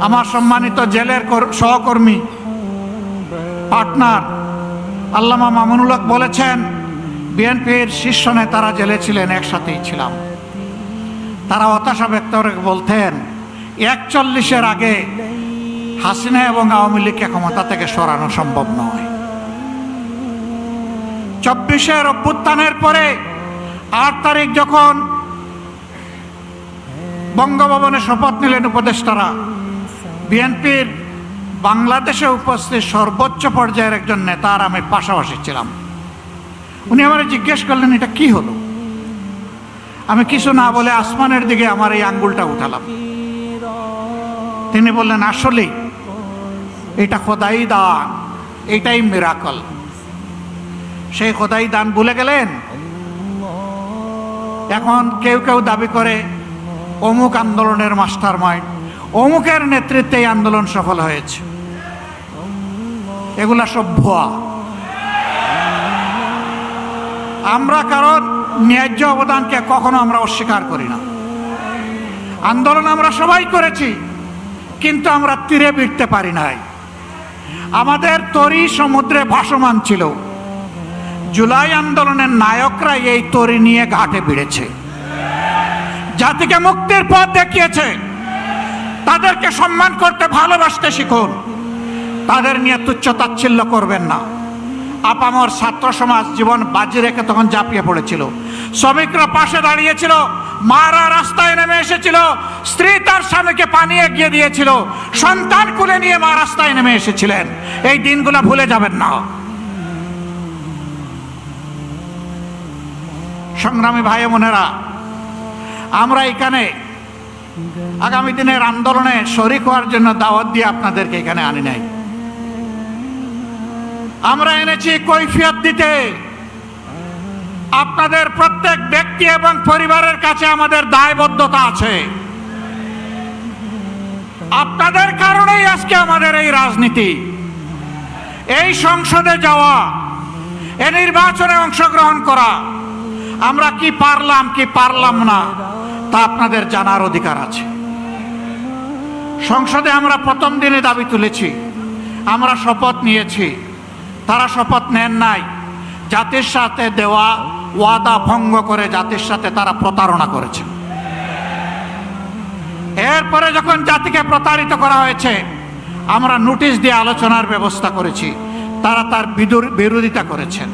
আমার সম্মানিত জেলের সহকর্মী পার্টনার আল্লামা মামুনুল হক বলেছেন, বিএনপির শীর্ষ নেতারা জেলে ছিলেন, একসাথেই ছিলাম। তারা হতাশা ব্যক্ত করে বলতেন 41-এর আগে হাসিনা এবং আওয়ামী লীগকে ক্ষমতা থেকে সরানো সম্ভব নয়। 24-এর অভ্যুত্থানের পরে 8 তারিখ যখন বঙ্গভবনে শপথ নিলেন উপদেষ্টারা, বিএনপির বাংলাদেশে উপস্থিত সর্বোচ্চ পর্যায়ের একজন নেতা আর আমি পাশাপাশি ছিলাম। উনি আমার জিজ্ঞেস করলেন, এটা কি হলো? আমি কিছু না বলে আসমানের দিকে আমার এই আঙ্গুলটা উঠালাম। তিনি বললেন, আসলেই এটা খোদাই দান, এটাই মিরাকল। সেই খোদাই দান ভুলে গেলেন। এখন কেউ কেউ দাবি করে অমুক আন্দোলনের মাস্টার মাইন্ড, অমুকের নেতৃত্বে এই আন্দোলন সফল হয়েছে। এগুলা সব ভুয়া। আমরা কারণ ন্যায্য অবদানকে কখনো আমরা অস্বীকার করি না। আন্দোলন আমরা সবাই করেছি, কিন্তু আমরা তীরে ভিড়তে পারি নাই। আমাদের তরি সমুদ্রে ভাসমান ছিল। জুলাই আন্দোলনের নায়করা এই তরি নিয়ে ঘাটে ভিড়েছে, জাতিকে মুক্তির পথ দেখিয়েছে। তাদেরকে সম্মান করতে, ভালোবাসতে শিখুন। তাদের নিয়ে তুচ্ছ-তাচ্ছিল্য করবেন না। আপামর ছাত্র সমাজ জীবন বাজি রেখে তখন ঝাঁপিয়ে পড়েছিল। শ্রমিকরা পাশে দাঁড়িয়েছিল, মারা রাস্তায় নেমে এসেছিল, স্ত্রী তার স্বামীকে পানি এগিয়ে দিয়েছিল, সন্তান কুলে নিয়ে মা রাস্তায় নেমে এসেছিলেন। এই দিনগুলো ভুলে যাবেন না। সংগ্রামী ভাই বোনেরা, আমরা এখানে আগামী দিনের আন্দোলনে শরিক হওয়ার জন্য দাওয়াত দিয়ে আপনাদেরকে এখানে আনি নাই। আমরা এনেছি কৈফিয়ত দিতে। আপনাদের প্রত্যেক ব্যক্তি এবং পরিবারের কাছে আমাদের দায়বদ্ধতা আছে। আপনাদের কারণেই আজকে আমাদের এই রাজনীতি, এই সংসদে যাওয়া, এই নির্বাচনে অংশগ্রহণ করা। আমরা কি পারলাম কি পারলাম না তা আপনাদের জানার অধিকার আছে। সংসদে আমরা প্রথম দিনে দাবি তুলেছি, আমরা শপথ নিয়েছি। তারা শপথ নেন নাই। জাতির সাথে দেওয়া ওয়াদা ভঙ্গ করে জাতির সাথে তারা প্রতারণা করেছে। এরপরে যখন জাতিকে প্রতারিত করা হয়েছে, আমরা নোটিশ দিয়ে আলোচনার ব্যবস্থা করেছি, তারা তার বিরোধিতা করেছেন।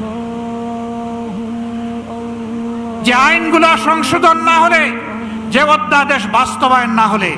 যে আইনগুলো সংশোধন না হলে, যে অধ্যাদেশ বাস্তবায়ন না হলে